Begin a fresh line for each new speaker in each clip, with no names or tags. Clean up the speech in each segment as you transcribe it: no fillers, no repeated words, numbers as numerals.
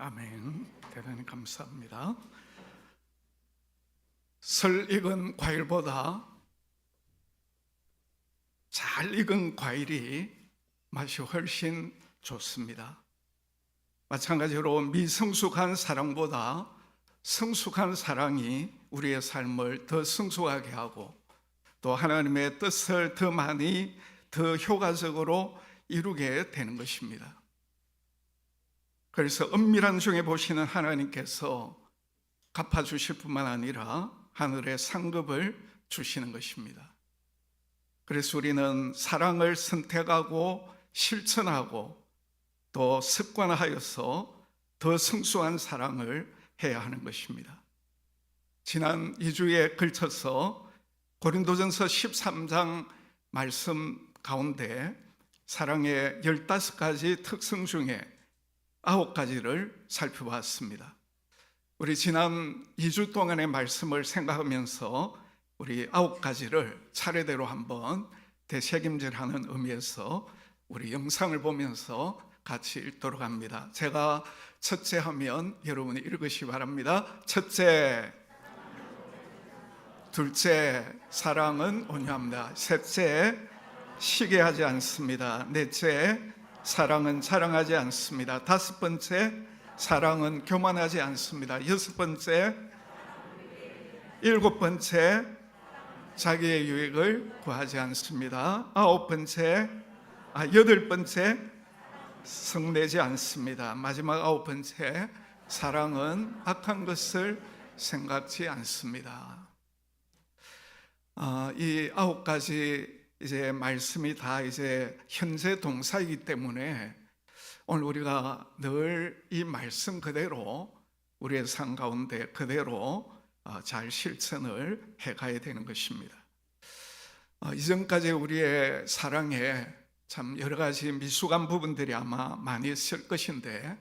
아멘. 대단히 감사합니다. 설 익은 과일보다 잘 익은 과일이 맛이 훨씬 좋습니다. 마찬가지로 미성숙한 사랑보다 성숙한 사랑이 우리의 삶을 더 성숙하게 하고 또 하나님의 뜻을 더 많이 더 효과적으로 이루게 되는 것입니다. 그래서 은밀한 중에 보시는 하나님께서 갚아주실 뿐만 아니라 하늘의 상급을 주시는 것입니다. 그래서 우리는 사랑을 선택하고 실천하고 또 습관하여서 더 성숙한 사랑을 해야 하는 것입니다. 지난 2주에 걸쳐서 고린도전서 13장 말씀 가운데 사랑의 15가지 특성 중에 9가지를 살펴봤습니다. 우리 지난 2주 동안의 말씀을 생각하면서 우리 9가지를 차례대로 한번 되새김질하는 의미에서 우리 영상을 보면서 같이 읽도록 합니다. 제가 첫째 하면 여러분이 읽으시기 바랍니다. 첫째, 둘째, 사랑은 온유합니다. 셋째, 시기하지 않습니다. 넷째, 사랑은 자랑하지 않습니다. 다섯 번째, 사랑은 교만하지 않습니다. 여섯 번째, 일곱 번째, 자기의 유익을 구하지 않습니다. 아홉 번째, 여덟 번째, 성내지 않습니다. 마지막 아홉 번째, 사랑은 악한 것을 생각지 않습니다. 이 9가지 이제 말씀이 다 이제 현재 동사이기 때문에 오늘 우리가 늘 이 말씀 그대로 우리의 삶 가운데 그대로 잘 실천을 해가야 되는 것입니다. 이전까지 우리의 사랑에 참 여러 가지 미숙한 부분들이 아마 많이 있을 것인데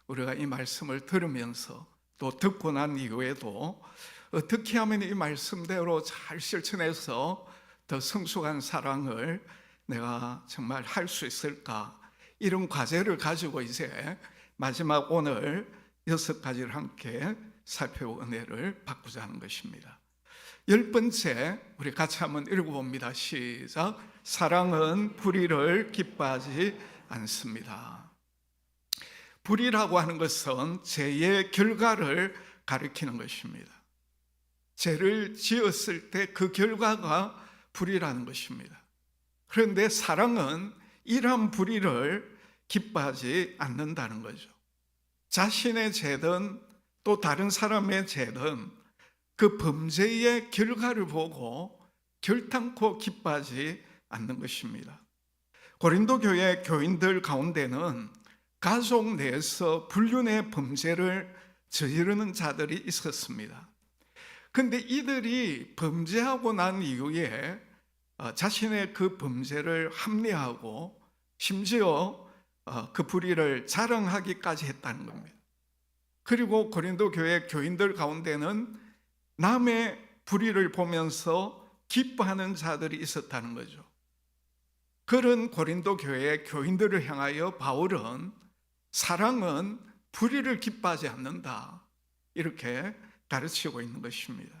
우리가 이 말씀을 들으면서 또 듣고 난 이후에도 어떻게 하면 이 말씀대로 잘 실천해서 더 성숙한 사랑을 내가 정말 할 수 있을까, 이런 과제를 가지고 이제 마지막 오늘 6가지를 함께 살펴보고 은혜를 받고자 하는 것입니다. 10번째, 우리 같이 한번 읽어봅니다. 시작. 사랑은 불의를 기뻐하지 않습니다. 불의라고 하는 것은 죄의 결과를 가리키는 것입니다. 죄를 지었을 때 그 결과가 불의라는 것입니다. 그런데 사랑은 이러한 불의를 기뻐하지 않는다는 거죠. 자신의 죄든 또 다른 사람의 죄든 그 범죄의 결과를 보고 결탄코 기뻐하지 않는 것입니다. 고린도 교회 교인들 가운데는 가족 내에서 불륜의 범죄를 저지르는 자들이 있었습니다. 근데 이들이 범죄하고 난 이후에 자신의 그 범죄를 합리화하고 심지어 그 불의를 자랑하기까지 했다는 겁니다. 그리고 고린도 교회 교인들 가운데는 남의 불의를 보면서 기뻐하는 자들이 있었다는 거죠. 그런 고린도 교회 교인들을 향하여 바울은 사랑은 불의를 기뻐하지 않는다, 이렇게 가르치고 있는 것입니다.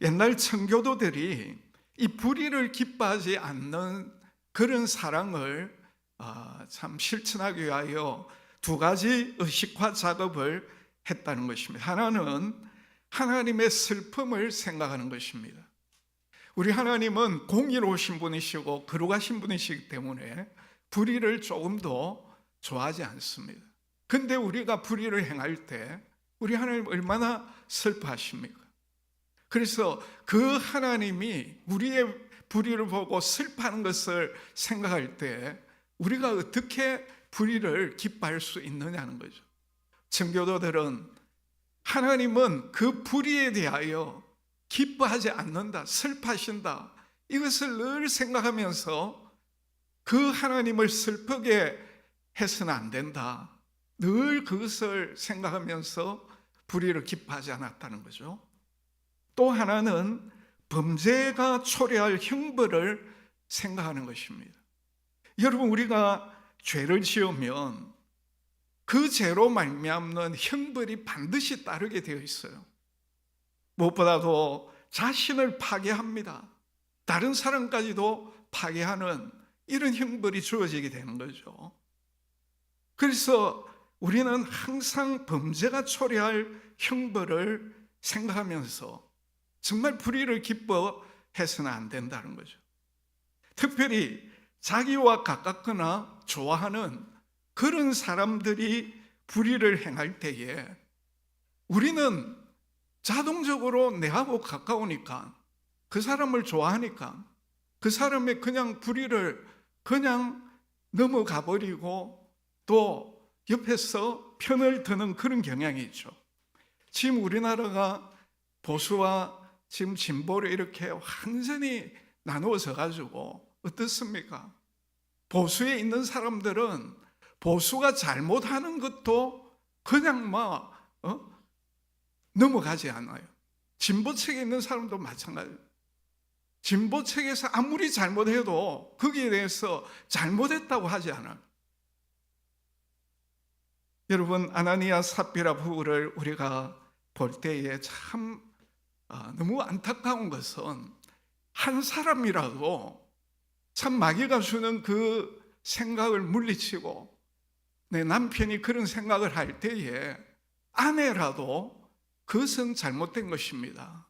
옛날 청교도들이 이 불의를 기뻐하지 않는 그런 사랑을 참 실천하기 위하여 2가지 의식화 작업을 했다는 것입니다. 하나는 하나님의 슬픔을 생각하는 것입니다. 우리 하나님은 공의로우신 분이시고 거룩하신 분이시기 때문에 불의를 조금도 좋아하지 않습니다. 근데 우리가 불의를 행할 때 우리 하나님 얼마나 슬퍼하십니까? 그래서 그 하나님이 우리의 불의를 보고 슬퍼하는 것을 생각할 때 우리가 어떻게 불의를 기뻐할 수 있느냐는 거죠. 청교도들은 하나님은 그 불의에 대하여 기뻐하지 않는다, 슬퍼하신다, 이것을 늘 생각하면서 그 하나님을 슬프게 해서는 안 된다, 늘 그것을 생각하면서 불의를 기뻐하지 않았다는 거죠. 또 하나는 범죄가 초래할 형벌을 생각하는 것입니다. 여러분, 우리가 죄를 지으면 그 죄로 말미암는 형벌이 반드시 따르게 되어 있어요. 무엇보다도 자신을 파괴합니다. 다른 사람까지도 파괴하는 이런 형벌이 주어지게 되는 거죠. 그래서 우리는 항상 범죄가 초래할 형벌을 생각하면서 정말 불의를 기뻐해서는 안 된다는 거죠. 특별히 자기와 가깝거나 좋아하는 그런 사람들이 불의를 행할 때에 우리는 자동적으로 내하고 가까우니까, 그 사람을 좋아하니까 그 사람의 그냥 불의를 그냥 넘어가 버리고 또 옆에서 편을 드는 그런 경향이 있죠. 지금 우리나라가 보수와 지금 진보를 이렇게 완전히 나누어져 가지고 어떻습니까? 보수에 있는 사람들은 보수가 잘못하는 것도 그냥 넘어가지 않아요. 진보 측에 있는 사람도 마찬가지예요. 진보 측에서 아무리 잘못해도 거기에 대해서 잘못했다고 하지 않아요. 여러분, 아나니아 삽비라 부부를 우리가 볼 때에 참 너무 안타까운 것은, 한 사람이라도 참 마귀가 주는 그 생각을 물리치고 내 남편이 그런 생각을 할 때에 아내라도 그것은 잘못된 것입니다.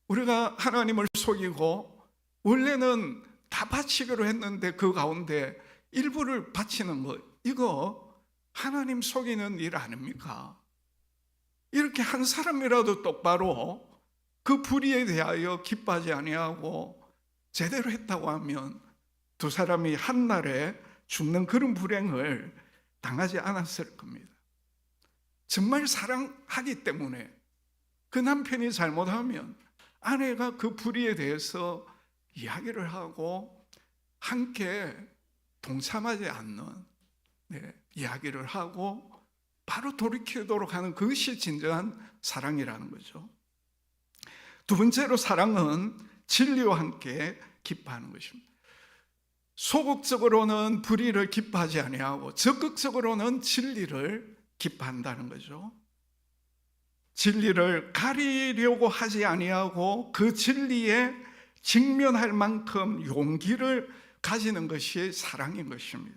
우리가 하나님을 속이고 원래는 다 바치기로 했는데 그 가운데 일부를 바치는 것, 이거 하나님 속이는 일 아닙니까? 이렇게 한 사람이라도 똑바로 그 불의에 대하여 기뻐하지 아니하고 제대로 했다고 하면 두 사람이 한날에 죽는 그런 불행을 당하지 않았을 겁니다. 정말 사랑하기 때문에 그 남편이 잘못하면 아내가 그 불의에 대해서 이야기를 하고 함께 동참하지 않는, 이야기를 하고 바로 돌이키도록 하는, 그것이 진정한 사랑이라는 거죠. 두 번째로, 사랑은 진리와 함께 기뻐하는 것입니다. 소극적으로는 불의를 기뻐하지 아니하고 적극적으로는 진리를 기뻐한다는 거죠. 진리를 가리려고 하지 아니하고 그 진리에 직면할 만큼 용기를 가지는 것이 사랑인 것입니다.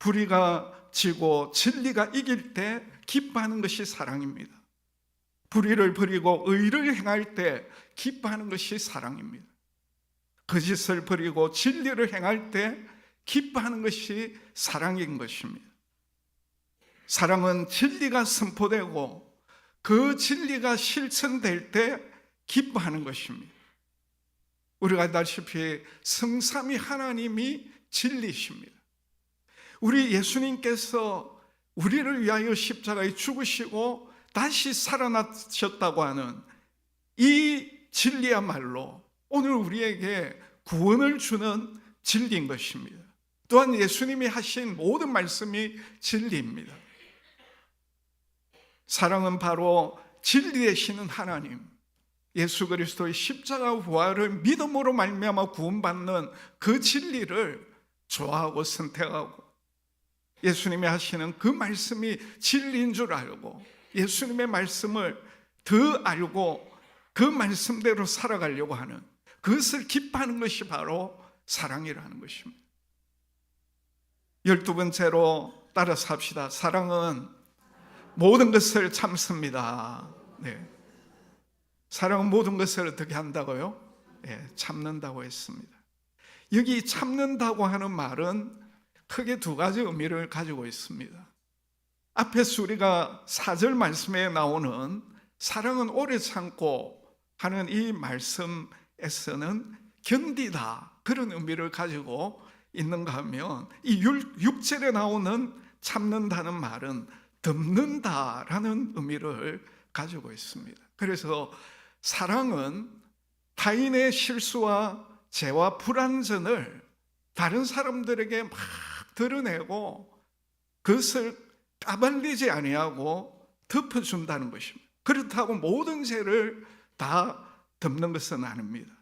불의가 지고 진리가 이길 때 기뻐하는 것이 사랑입니다. 불의를 버리고 의를 행할 때 기뻐하는 것이 사랑입니다. 거짓을 버리고 진리를 행할 때 기뻐하는 것이 사랑인 것입니다. 사랑은 진리가 선포되고 그 진리가 실천될 때 기뻐하는 것입니다. 우리가 알다시피 성삼위 하나님이 진리십니다. 우리 예수님께서 우리를 위하여 십자가에 죽으시고 다시 살아나셨다고 하는 이 진리야말로 오늘 우리에게 구원을 주는 진리인 것입니다. 또한 예수님이 하신 모든 말씀이 진리입니다. 사랑은 바로 진리 되시는 하나님, 예수 그리스도의 십자가 부활을 믿음으로 말미암아 구원받는 그 진리를 좋아하고 선택하고 예수님이 하시는 그 말씀이 진리인 줄 알고 예수님의 말씀을 더 알고 그 말씀대로 살아가려고 하는, 그것을 기뻐하는 것이 바로 사랑이라는 것입니다. 12번째로 따라서 합시다. 사랑은 모든 것을 참습니다. 사랑은 모든 것을 어떻게 한다고요? 참는다고 했습니다. 여기 참는다고 하는 말은 크게 두 가지 의미를 가지고 있습니다. 앞에서 우리가 4절 말씀에 나오는 사랑은 오래 참고 하는 이 말씀에서는 견디다, 그런 의미를 가지고 있는가 하면, 이 6절에 나오는 참는다는 말은 덮는다라는 의미를 가지고 있습니다. 그래서 사랑은 타인의 실수와 죄와 불완전을 다른 사람들에게 막 드러내고 그것을 까발리지 아니하고 덮어준다는 것입니다. 그렇다고 모든 죄를 다 덮는 것은 아닙니다.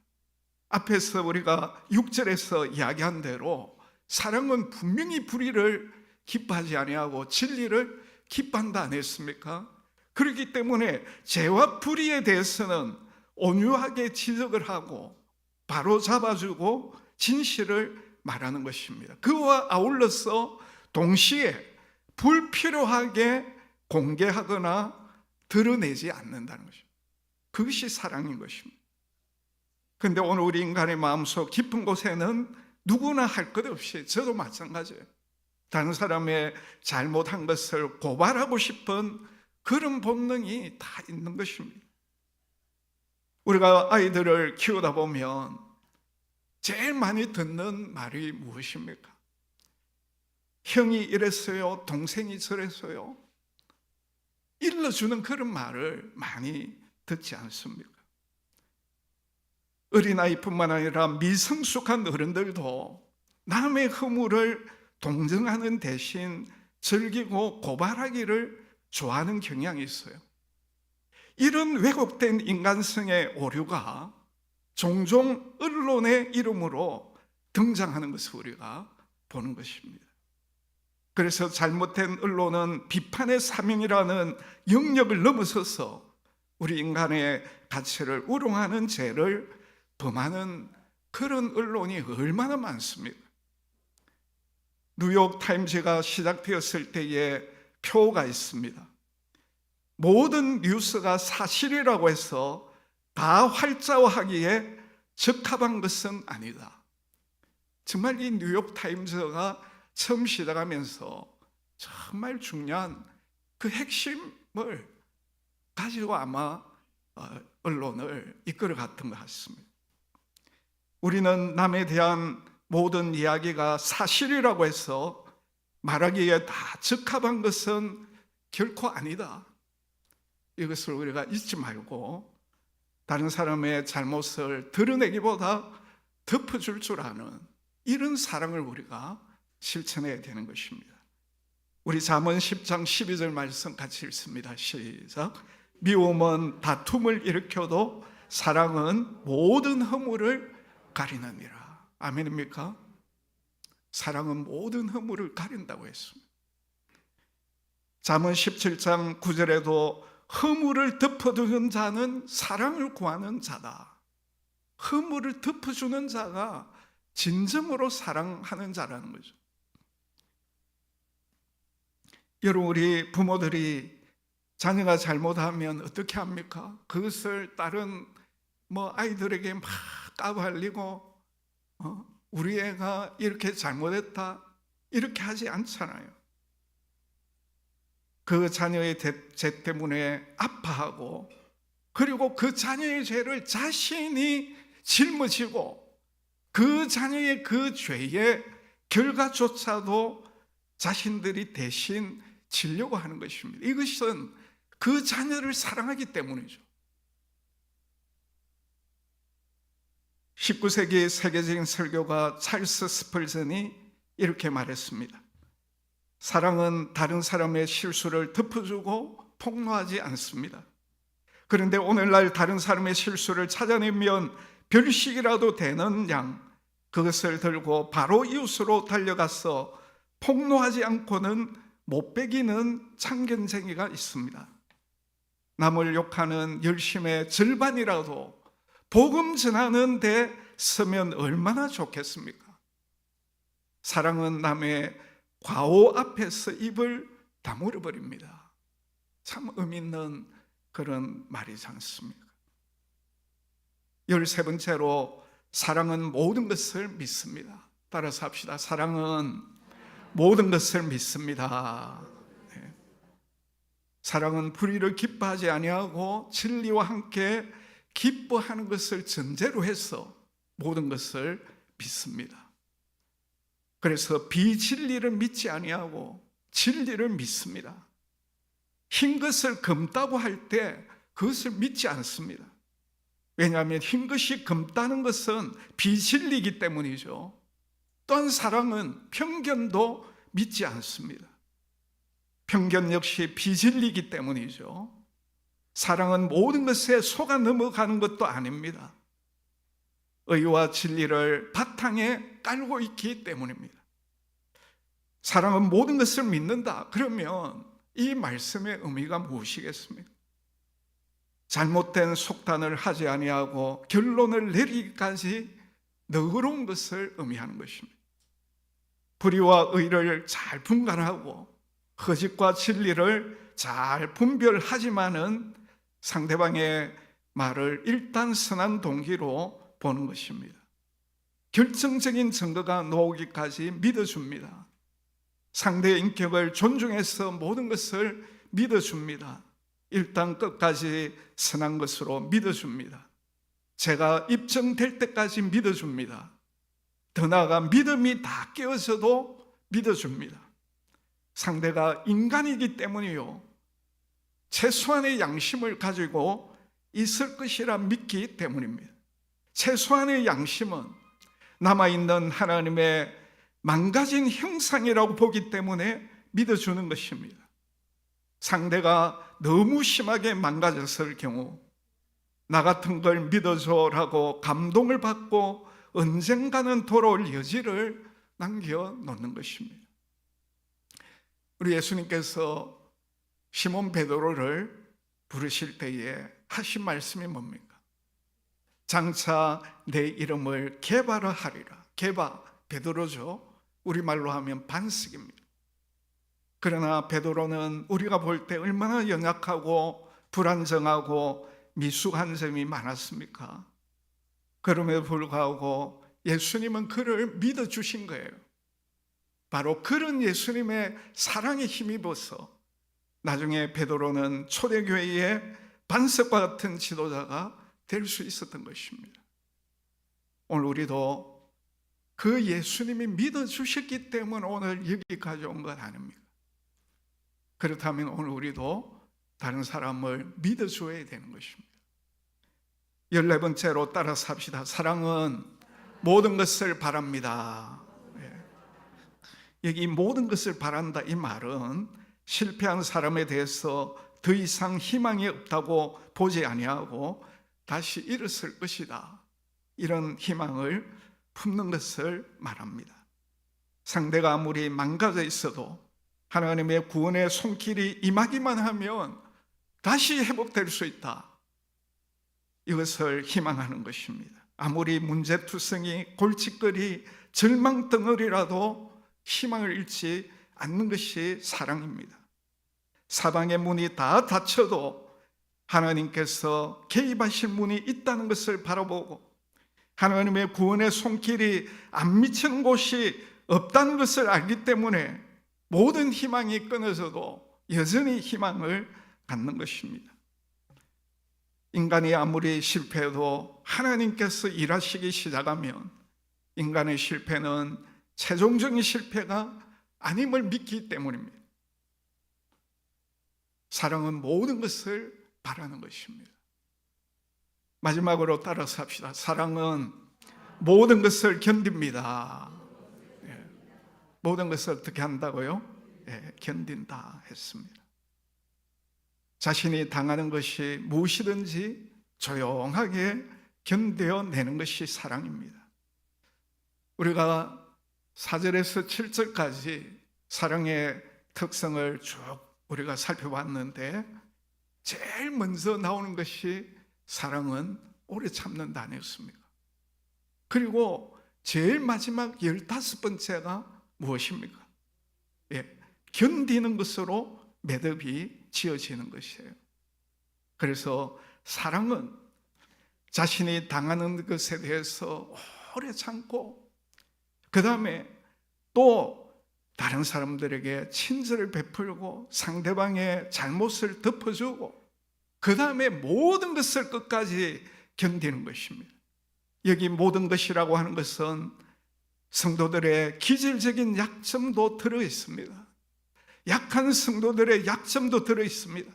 앞에서 우리가 6절에서 이야기한 대로 사랑은 분명히 불의를 기뻐하지 아니하고 진리를 기뻐한다 안 했습니까? 그렇기 때문에 죄와 불의에 대해서는 온유하게 지적을 하고 바로 잡아주고 진실을 말하는 것입니다. 그와 아울러서 동시에 불필요하게 공개하거나 드러내지 않는다는 것입니다. 그것이 사랑인 것입니다. 그런데 오늘 우리 인간의 마음속 깊은 곳에는 누구나 할 것 없이, 저도 마찬가지예요, 다른 사람의 잘못한 것을 고발하고 싶은 그런 본능이 다 있는 것입니다. 우리가 아이들을 키우다 보면 제일 많이 듣는 말이 무엇입니까? 형이 이랬어요, 동생이 저랬어요. 일러주는 그런 말을 많이 듣지 않습니까? 어린아이뿐만 아니라 미성숙한 어른들도 남의 허물을 동정하는 대신 즐기고 고발하기를 좋아하는 경향이 있어요. 이런 왜곡된 인간성의 오류가 종종 언론의 이름으로 등장하는 것을 우리가 보는 것입니다. 그래서 잘못된 언론은 비판의 사명이라는 영역을 넘어서서 우리 인간의 가치를 우롱하는 죄를 범하는 그런 언론이 얼마나 많습니까? 뉴욕 타임즈가 시작되었을 때에 표가 있습니다. 모든 뉴스가 사실이라고 해서 다 활자화하기에 적합한 것은 아니다. 정말 이 뉴욕 타임즈가 처음 시작하면서 정말 중요한 그 핵심을 가지고 아마 언론을 이끌어갔던 것 같습니다. 우리는 남에 대한 모든 이야기가 사실이라고 해서 말하기에 다 적합한 것은 결코 아니다. 이것을 우리가 잊지 말고 다른 사람의 잘못을 드러내기보다 덮어줄 줄 아는 이런 사랑을 우리가 실천해야 되는 것입니다. 우리 잠언 10장 12절 말씀 같이 읽습니다. 시작. 미움은 다툼을 일으켜도 사랑은 모든 허물을 가리느니라. 아멘입니까? 사랑은 모든 허물을 가린다고 했습니다. 잠언 17장 9절에도 허물을 덮어두는 자는 사랑을 구하는 자다. 허물을 덮어주는 자가 진정으로 사랑하는 자라는 거죠. 여러분, 우리 부모들이 자녀가 잘못하면 어떻게 합니까? 그것을 다른 아이들에게 막 까발리고 우리 애가 이렇게 잘못했다 이렇게 하지 않잖아요. 그 자녀의 죄 때문에 아파하고, 그리고 그 자녀의 죄를 자신이 짊어지고 그 자녀의 그 죄의 결과조차도 자신들이 대신 지려고 하는 것입니다. 이것은 그 자녀를 사랑하기 때문이죠. 19세기 세계적인 설교가 찰스 스펄전이 이렇게 말했습니다. 사랑은 다른 사람의 실수를 덮어주고 폭로하지 않습니다. 그런데 오늘날 다른 사람의 실수를 찾아내면 별식이라도 되는 양 그것을 들고 바로 이웃으로 달려가서 폭로하지 않고는 못 배기는 참견쟁이가 있습니다. 남을 욕하는 열심의 절반이라도 복음 전하는 데 서면 얼마나 좋겠습니까? 사랑은 남의 과오 앞에서 입을 다물어 버립니다. 참 의미 있는 그런 말이지 않습니까? 13번째로 사랑은 모든 것을 믿습니다. 따라서 합시다. 사랑은 모든 것을 믿습니다. 네. 사랑은 불의를 기뻐하지 아니하고 진리와 함께 기뻐하는 것을 전제로 해서 모든 것을 믿습니다. 그래서 비진리를 믿지 아니하고 진리를 믿습니다. 흰 것을 검다고 할 때 그것을 믿지 않습니다. 왜냐하면 흰 것이 검다는 것은 비진리이기 때문이죠. 또한 사랑은 편견도 믿지 않습니다. 편견 역시 비진리이기 때문이죠. 사랑은 모든 것에 속아 넘어가는 것도 아닙니다. 의와 진리를 바탕에 깔고 있기 때문입니다. 사랑은 모든 것을 믿는다. 그러면 이 말씀의 의미가 무엇이겠습니까? 잘못된 속단을 하지 아니하고 결론을 내리기까지 너그러운 것을 의미하는 것입니다. 불의와 의를 잘 분간하고 거짓과 진리를 잘 분별하지만은 상대방의 말을 일단 선한 동기로 보는 것입니다. 결정적인 증거가 나오기까지 믿어줍니다. 상대의 인격을 존중해서 모든 것을 믿어줍니다. 일단 끝까지 선한 것으로 믿어줍니다. 제가 입증될 때까지 믿어줍니다. 더 나아가 믿음이 다 깨어져도 믿어줍니다. 상대가 인간이기 때문이요, 최소한의 양심을 가지고 있을 것이라 믿기 때문입니다. 최소한의 양심은 남아있는 하나님의 망가진 형상이라고 보기 때문에 믿어주는 것입니다. 상대가 너무 심하게 망가졌을 경우 나 같은 걸 믿어줘라고 감동을 받고 언젠가는 돌아올 여지를 남겨놓는 것입니다. 우리 예수님께서 시몬 베드로를 부르실 때에 하신 말씀이 뭡니까? 장차 내 이름을 게바라 하리라. 게바, 베드로죠. 우리말로 하면 반석입니다. 그러나 베드로는 우리가 볼 때 얼마나 연약하고 불안정하고 미숙한 점이 많았습니까? 그럼에도 불구하고 예수님은 그를 믿어주신 거예요. 바로 그런 예수님의 사랑에 힘입어서 나중에 베드로는 초대교회의 반석과 같은 지도자가 될 수 있었던 것입니다. 오늘 우리도 그 예수님이 믿어주셨기 때문에 오늘 여기까지 온 것 아닙니까? 그렇다면 오늘 우리도 다른 사람을 믿어줘야 되는 것입니다. 14번째로 따라서 합시다. 사랑은 모든 것을 바랍니다. 여기 모든 것을 바란다, 이 말은 실패한 사람에 대해서 더 이상 희망이 없다고 보지 아니하고 다시 일어설 것이다, 이런 희망을 품는 것을 말합니다. 상대가 아무리 망가져 있어도 하나님의 구원의 손길이 임하기만 하면 다시 회복될 수 있다, 이것을 희망하는 것입니다. 아무리 문제투성이, 골칫거리, 절망덩어리라도 희망을 잃지 않는 것이 사랑입니다. 사방의 문이 다 닫혀도 하나님께서 개입하실 문이 있다는 것을 바라보고 하나님의 구원의 손길이 안 미치는 곳이 없다는 것을 알기 때문에 모든 희망이 끊어져도 여전히 희망을 갖는 것입니다. 인간이 아무리 실패해도 하나님께서 일하시기 시작하면 인간의 실패는 최종적인 실패가 아님을 믿기 때문입니다. 사랑은 모든 것을 바라는 것입니다. 마지막으로 따라서 합시다. 사랑은 모든 것을 견딥니다. 모든 것을 어떻게 한다고요? 견딘다 했습니다. 자신이 당하는 것이 무엇이든지 조용하게 견뎌내는 것이 사랑입니다. 우리가 4절에서 7절까지 사랑의 특성을 쭉 우리가 살펴봤는데 제일 먼저 나오는 것이 사랑은 오래 참는다 아니었습니까? 그리고 제일 마지막 15번째가 무엇입니까? 견디는 것으로 매듭이 지어지는 것이에요. 그래서 사랑은 자신이 당하는 것에 대해서 오래 참고 그 다음에 또 다른 사람들에게 친절을 베풀고 상대방의 잘못을 덮어주고 그 다음에 모든 것을 끝까지 견디는 것입니다. 여기 모든 것이라고 하는 것은 성도들의 기질적인 약점도 들어있습니다. 약한 성도들의 약점도 들어있습니다.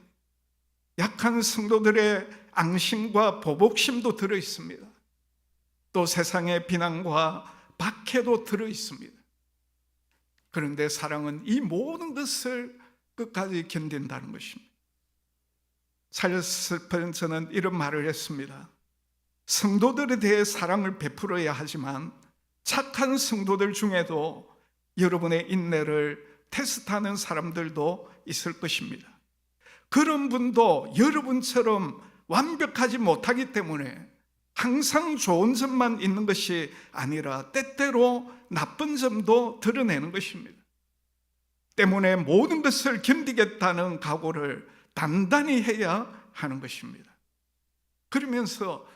약한 성도들의 앙심과 보복심도 들어있습니다. 또 세상의 비난과 박해도 들어있습니다. 그런데 사랑은 이 모든 것을 끝까지 견딘다는 것입니다. 찰스 스펜서는 이런 말을 했습니다. 성도들에 대해 사랑을 베풀어야 하지만 착한 성도들 중에도 여러분의 인내를 테스트하는 사람들도 있을 것입니다. 그런 분도 여러분처럼 완벽하지 못하기 때문에 항상 좋은 점만 있는 것이 아니라 때때로 나쁜 점도 드러내는 것입니다. 때문에 모든 것을 견디겠다는 각오를 단단히 해야 하는 것입니다. 그러면서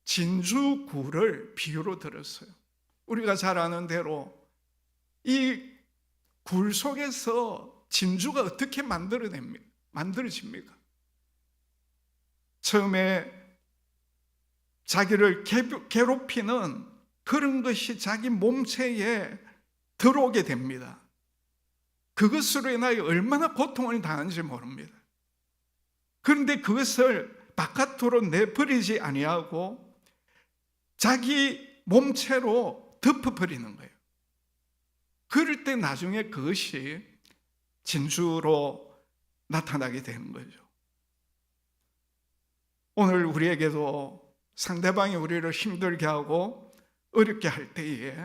진주굴을 비유로 들었어요. 우리가 잘 아는 대로 이 굴 속에서 진주가 어떻게 만들어집니까? 처음에 자기를 괴롭히는 그런 것이 자기 몸체에 들어오게 됩니다. 그것으로 인하여 얼마나 고통을 당하는지 모릅니다. 그런데 그것을 바깥으로 내버리지 아니하고 자기 몸체로 덮어버리는 거예요. 그럴 때 나중에 그것이 진주로 나타나게 되는 거죠. 오늘 우리에게도 상대방이 우리를 힘들게 하고 어렵게 할 때에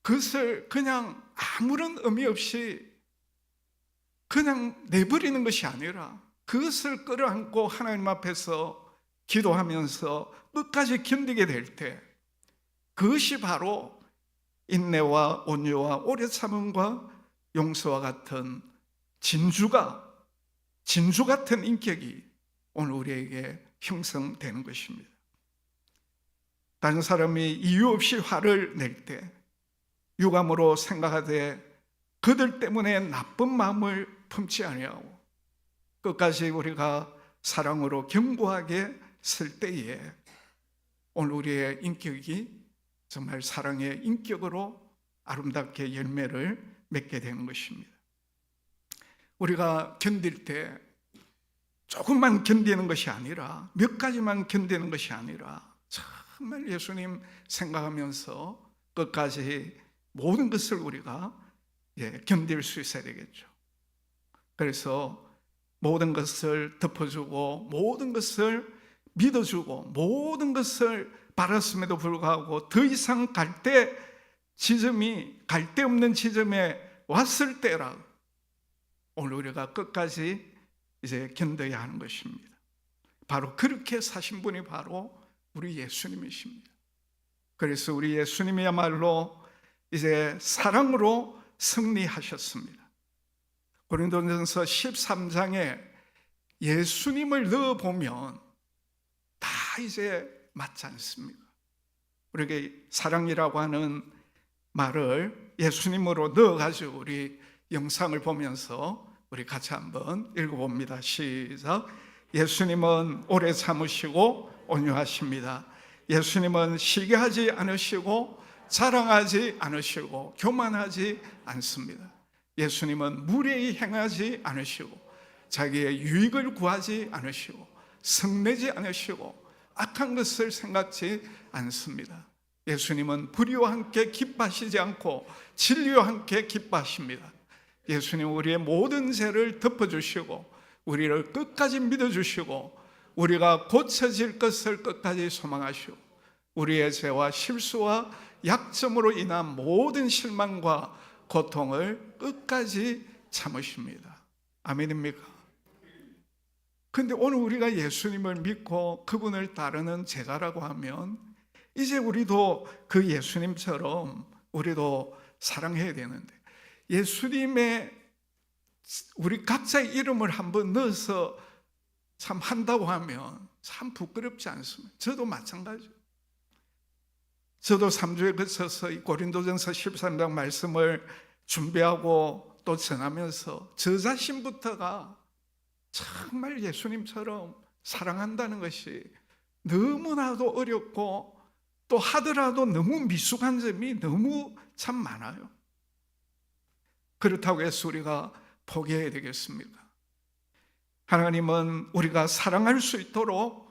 그것을 그냥 아무런 의미 없이 그냥 내버리는 것이 아니라 그것을 끌어안고 하나님 앞에서 기도하면서 끝까지 견디게 될 때 그것이 바로 인내와 온유와 오래 참음과 용서와 같은 진주 같은 인격이 오늘 우리에게 형성되는 것입니다. 다른 사람이 이유 없이 화를 낼 때 유감으로 생각하되 그들 때문에 나쁜 마음을 품지 아니하고 끝까지 우리가 사랑으로 견고하게 쓸 때에 오늘 우리의 인격이 정말 사랑의 인격으로 아름답게 열매를 맺게 되는 것입니다. 우리가 견딜 때 조금만 견디는 것이 아니라 몇 가지만 견디는 것이 아니라 정말 예수님 생각하면서 끝까지 모든 것을 우리가 견딜 수 있어야 되겠죠. 그래서 모든 것을 덮어주고 모든 것을 믿어주고 모든 것을 바랐음에도 불구하고 더 이상 갈데 없는 지점에 왔을 때라 오늘 우리가 끝까지 이제 견뎌야 하는 것입니다. 바로 그렇게 사신 분이 바로 우리 예수님이십니다. 그래서 우리 예수님이야말로 이제 사랑으로 승리하셨습니다. 고린도전서 13장에 예수님을 넣어보면 다 이제 맞지 않습니까? 우리에게 사랑이라고 하는 말을 예수님으로 넣어가지고 우리 영상을 보면서 우리 같이 한번 읽어봅니다. 시작. 예수님은 오래 참으시고 온유하십니다. 예수님은 시기하지 않으시고 자랑하지 않으시고 교만하지 않습니다. 예수님은 무례히 행하지 않으시고 자기의 유익을 구하지 않으시고 성내지 않으시고 악한 것을 생각지 않습니다. 예수님은 불의와 함께 기뻐하시지 않고 진리와 함께 기뻐하십니다. 예수님 우리의 모든 죄를 덮어주시고 우리를 끝까지 믿어주시고 우리가 고쳐질 것을 끝까지 소망하시고 우리의 죄와 실수와 약점으로 인한 모든 실망과 고통을 끝까지 참으십니다. 아멘입니까? 근데 오늘 우리가 예수님을 믿고 그분을 따르는 제자라고 하면 이제 우리도 그 예수님처럼 우리도 사랑해야 되는데 예수님의 우리 각자의 이름을 한번 넣어서 참 한다고 하면 참 부끄럽지 않습니다. 저도 마찬가지예요. 저도 3주에 거쳐서 이 고린도전서 13장 말씀을 준비하고 또 전하면서 저 자신부터가 정말 예수님처럼 사랑한다는 것이 너무나도 어렵고 또 하더라도 너무 미숙한 점이 너무 참 많아요. 그렇다고 해서 우리가 포기해야 되겠습니까? 하나님은 우리가 사랑할 수 있도록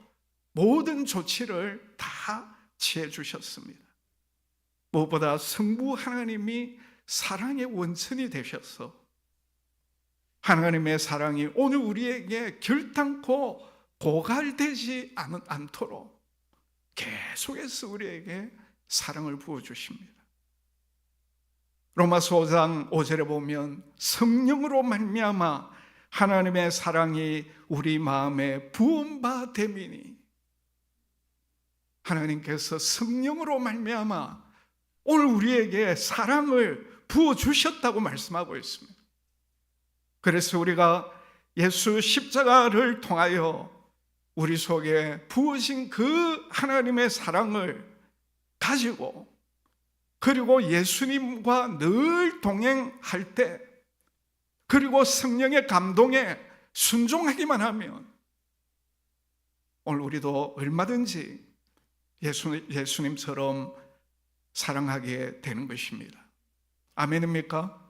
모든 조치를 다 취해 주셨습니다. 무엇보다 성부 하나님이 사랑의 원천이 되셔서 하나님의 사랑이 오늘 우리에게 결단코 고갈되지 않도록 계속해서 우리에게 사랑을 부어주십니다. 로마서 5장 5절에 보면 성령으로 말미암아 하나님의 사랑이 우리 마음에 부은 바 됨이니, 하나님께서 성령으로 말미암아 오늘 우리에게 사랑을 부어주셨다고 말씀하고 있습니다. 그래서 우리가 예수 십자가를 통하여 우리 속에 부어진 그 하나님의 사랑을 가지고, 그리고 예수님과 늘 동행할 때, 그리고 성령의 감동에 순종하기만 하면 오늘 우리도 얼마든지 예수님처럼 사랑하게 되는 것입니다. 아멘입니까?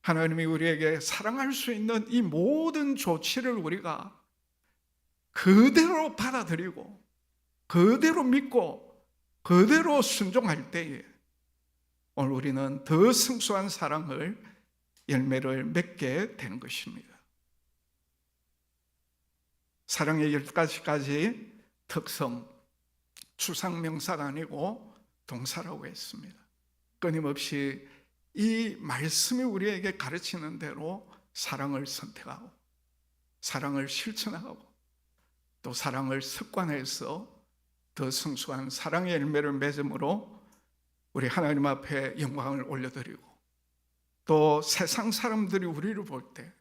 하나님이 우리에게 사랑할 수 있는 이 모든 조치를 우리가 그대로 받아들이고 그대로 믿고 그대로 순종할 때에 오늘 우리는 더 성수한 사랑을, 열매를 맺게 되는 것입니다. 사랑의 10가지 특성, 추상명사가 아니고 동사라고 했습니다. 끊임없이 이 말씀이 우리에게 가르치는 대로 사랑을 선택하고 사랑을 실천하고 또 사랑을 습관해서 더 성숙한 사랑의 열매를 맺음으로 우리 하나님 앞에 영광을 올려드리고, 또 세상 사람들이 우리를 볼 때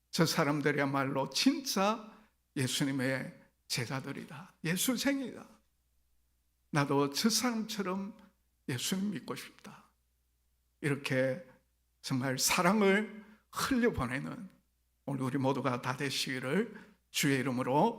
저 사람들이야말로 진짜 예수님의 제자들이다, 예수쟁이다, 나도 저 사람처럼 예수님 믿고 싶다, 이렇게 정말 사랑을 흘려보내는 오늘 우리 모두가 다 되시기를 주의 이름으로